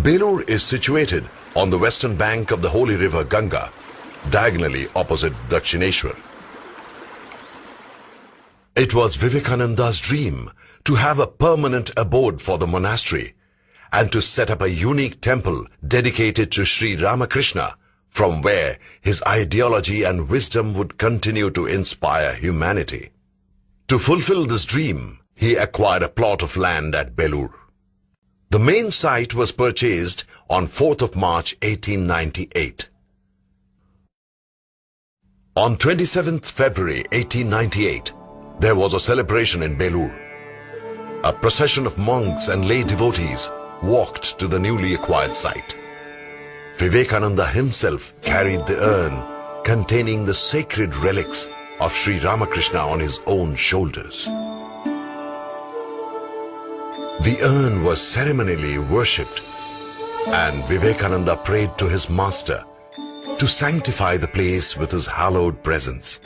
Belur is situated on the western bank of the holy river Ganga, diagonally opposite Dakshineshwar. It was Vivekananda's dream to have a permanent abode for the monastery and to set up a unique temple dedicated to Sri Ramakrishna, from where his ideology and wisdom would continue to inspire humanity. To fulfill this dream, he acquired a plot of land at Belur. The main site was purchased on 4th of March 1898. On 27th February 1898, there was a celebration in Belur. A procession of monks and lay devotees walked to the newly acquired site. Vivekananda himself carried the urn containing the sacred relics of Sri Ramakrishna on his own shoulders. The urn was ceremonially worshipped, and Vivekananda prayed to his master to sanctify the place with his hallowed presence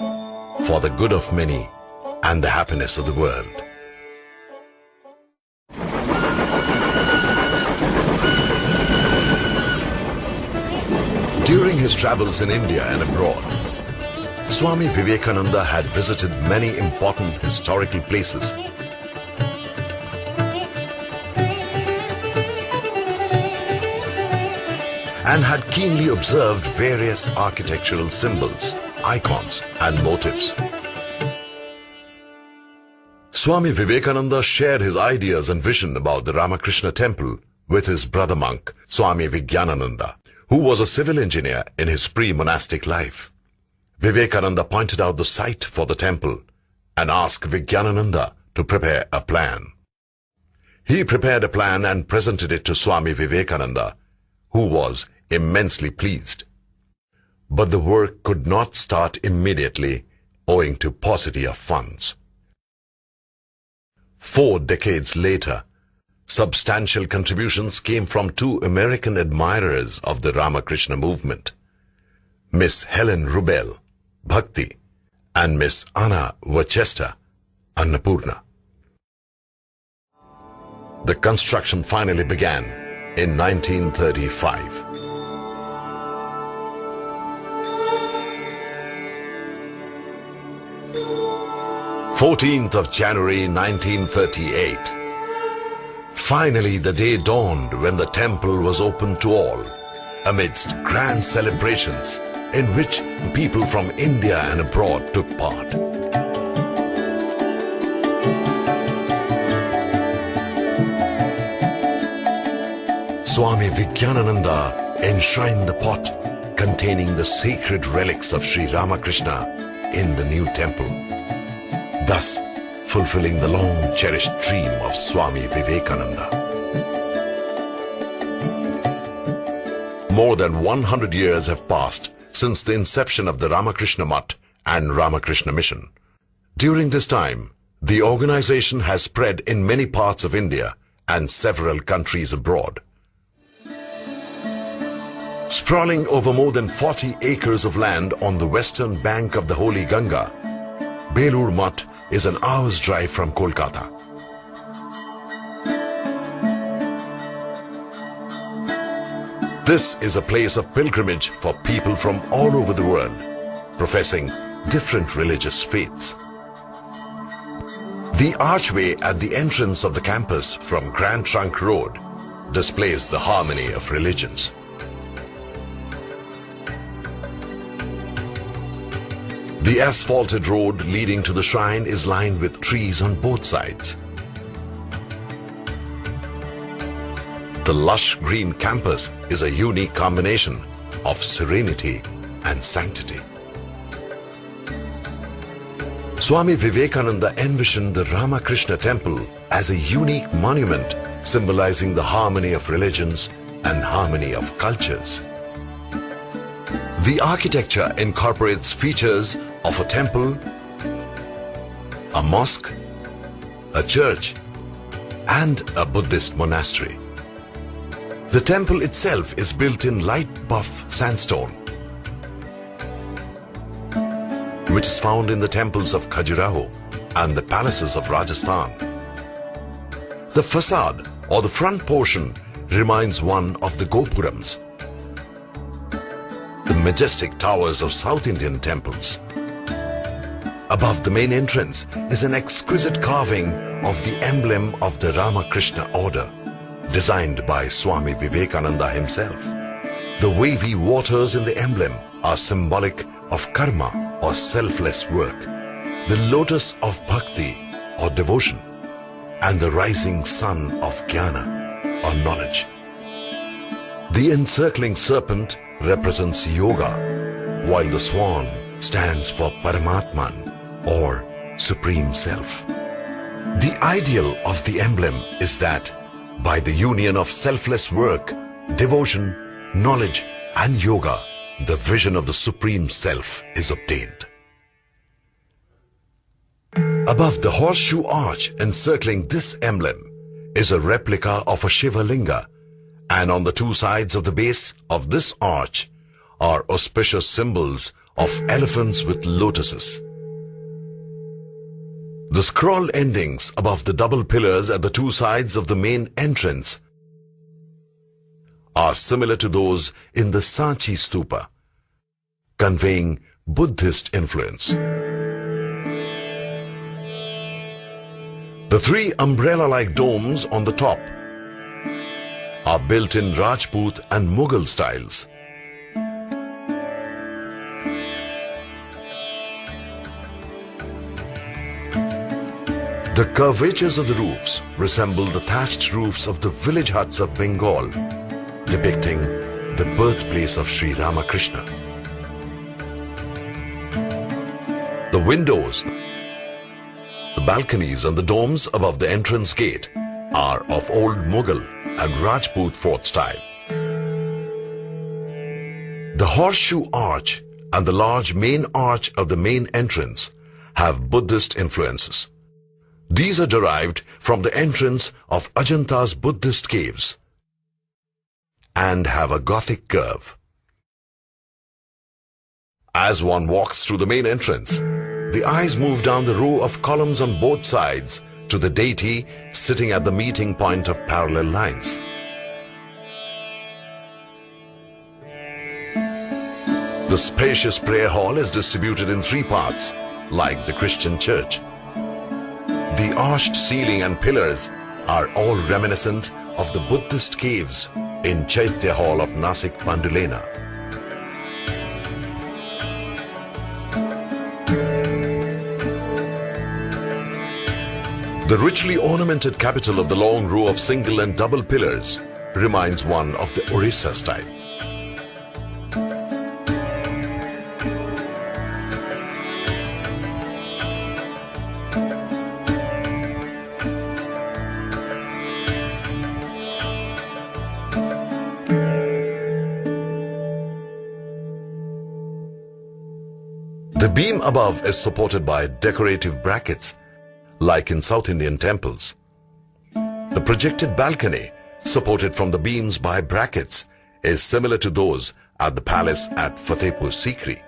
for the good of many and the happiness of the world. During his travels in India and abroad, Swami Vivekananda had visited many important historical places and had keenly observed various architectural symbols, icons, and motifs. Swami Vivekananda shared his ideas and vision about the Ramakrishna temple with his brother monk, Swami Vijnanananda, who was a civil engineer in his pre-monastic life. Vivekananda pointed out the site for the temple and asked Vijnanananda to prepare a plan. He prepared a plan and presented it to Swami Vivekananda, who was immensely pleased. But the work could not start immediately owing to paucity of funds. 4 decades later, substantial contributions came from 2 American admirers of the Ramakrishna movement, Miss Helen Rubel, Bhakti, and Miss Anna Worcester, Annapurna. The construction finally began in 1935. 14th of January 1938. Finally, the day dawned when the temple was open to all, amidst grand celebrations in which people from India and abroad took part. Swami Vijnanananda enshrined the pot containing the sacred relics of Sri Ramakrishna in the new temple, thus fulfilling the long-cherished dream of Swami Vivekananda. More than 100 years have passed since the inception of the Ramakrishna Mutt and Ramakrishna Mission. During this time, the organization has spread in many parts of India and several countries abroad. Sprawling over more than 40 acres of land on the western bank of the holy Ganga, Belur Mutt is an hour's drive from Kolkata. This is a place of pilgrimage for people from all over the world, professing different religious faiths. The archway at the entrance of the campus from Grand Trunk Road displays the harmony of religions. The asphalted road leading to the shrine is lined with trees on both sides. The lush green campus is a unique combination of serenity and sanctity. Swami Vivekananda envisioned the Ramakrishna temple as a unique monument symbolizing the harmony of religions and harmony of cultures. The architecture incorporates features of a temple, a mosque, a church, and a Buddhist monastery. The temple itself is built in light buff sandstone, which is found in the temples of Khajuraho and the palaces of Rajasthan. The facade or the front portion reminds one of the Gopurams, the majestic towers of South Indian temples. Above the main entrance is an exquisite carving of the emblem of the Ramakrishna order, designed by Swami Vivekananda himself. The wavy waters in the emblem are symbolic of karma or selfless work, the lotus of bhakti or devotion, and the rising sun of jnana or knowledge. The encircling serpent represents yoga, while the swan stands for Paramatman or Supreme Self. The ideal of the emblem is that by the union of selfless work, devotion, knowledge and yoga, the vision of the Supreme Self is obtained. Above the horseshoe arch encircling this emblem is a replica of a Shiva Linga, and on the two sides of the base of this arch are auspicious symbols of elephants with lotuses. The scroll endings above the double pillars at the two sides of the main entrance are similar to those in the Sanchi Stupa, conveying Buddhist influence. The three umbrella-like domes on the top are built in Rajput and Mughal styles. The curvatures of the roofs resemble the thatched roofs of the village huts of Bengal, depicting the birthplace of Sri Ramakrishna. The windows, the balconies and the domes above the entrance gate are of old Mughal and Rajput fort style. The horseshoe arch and the large main arch of the main entrance have Buddhist influences. These are derived from the entrance of Ajanta's Buddhist caves and have a Gothic curve. As one walks through the main entrance, the eyes move down the row of columns on both sides to the deity sitting at the meeting point of parallel lines. The spacious prayer hall is distributed in three parts, like the Christian church. The arched ceiling and pillars are all reminiscent of the Buddhist caves in Chaitya Hall of Nasik Pandulena. The richly ornamented capital of the long row of single and double pillars reminds one of the Orissa style. The beam above is supported by decorative brackets, like in South Indian temples. The projected balcony, supported from the beams by brackets, is similar to those at the palace at Fatehpur Sikri.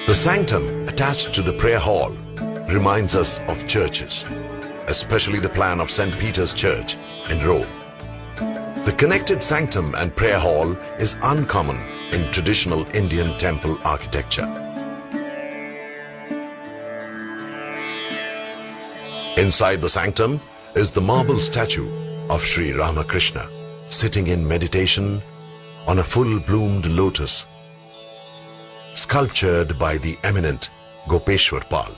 The sanctum attached to the prayer hall reminds us of churches, especially the plan of St. Peter's Church in Rome. The connected sanctum and prayer hall is uncommon in traditional Indian temple architecture. Inside the sanctum is the marble statue of Sri Ramakrishna, sitting in meditation on a full-bloomed lotus, sculptured by the eminent Gopeshwar Pal.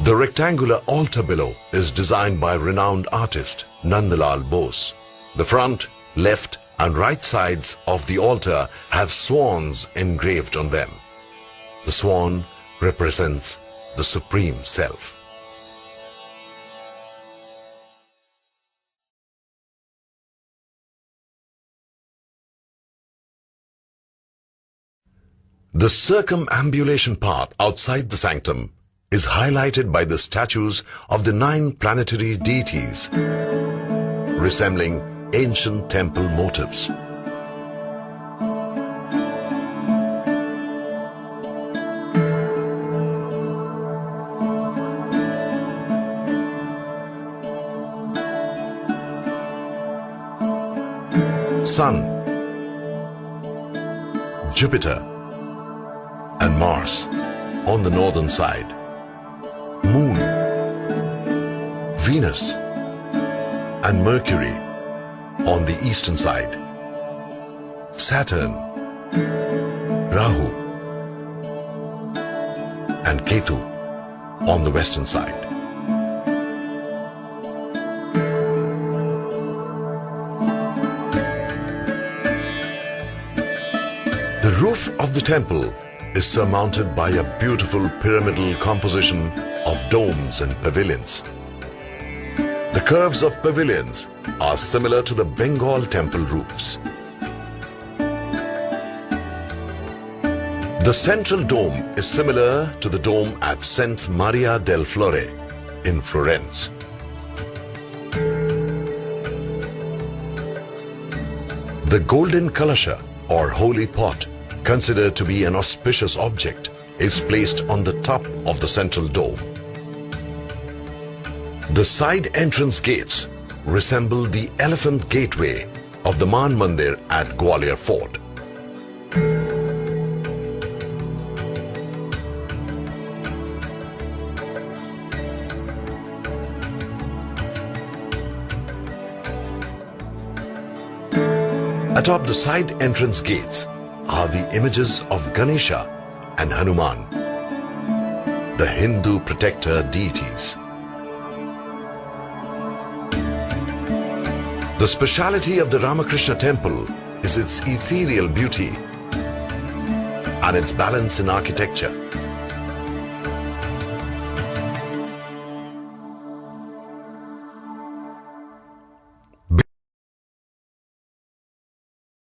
The rectangular altar below is designed by renowned artist Nandlal Bose. The front, left and right sides of the altar have swans engraved on them. The swan represents the Supreme Self. The circumambulation path outside the sanctum is highlighted by the statues of the 9 planetary deities, resembling ancient temple motifs. Sun, Jupiter, and Mars on the northern side, Moon, Venus, and Mercury on the eastern side, Saturn, Rahu, and Ketu on the western side. The roof of the temple is surmounted by a beautiful pyramidal composition of domes and pavilions. The curves of pavilions are similar to the Bengal temple roofs. The central dome is similar to the dome at St. Maria del Fiore in Florence. The golden kalasha, or holy pot, considered to be an auspicious object, is placed on the top of the central dome. The side entrance gates resemble the elephant gateway of the Man Mandir at Gwalior Fort. Atop the side entrance gates are the images of Ganesha and Hanuman, the Hindu protector deities. The speciality of the Ramakrishna temple is its ethereal beauty and its balance in architecture.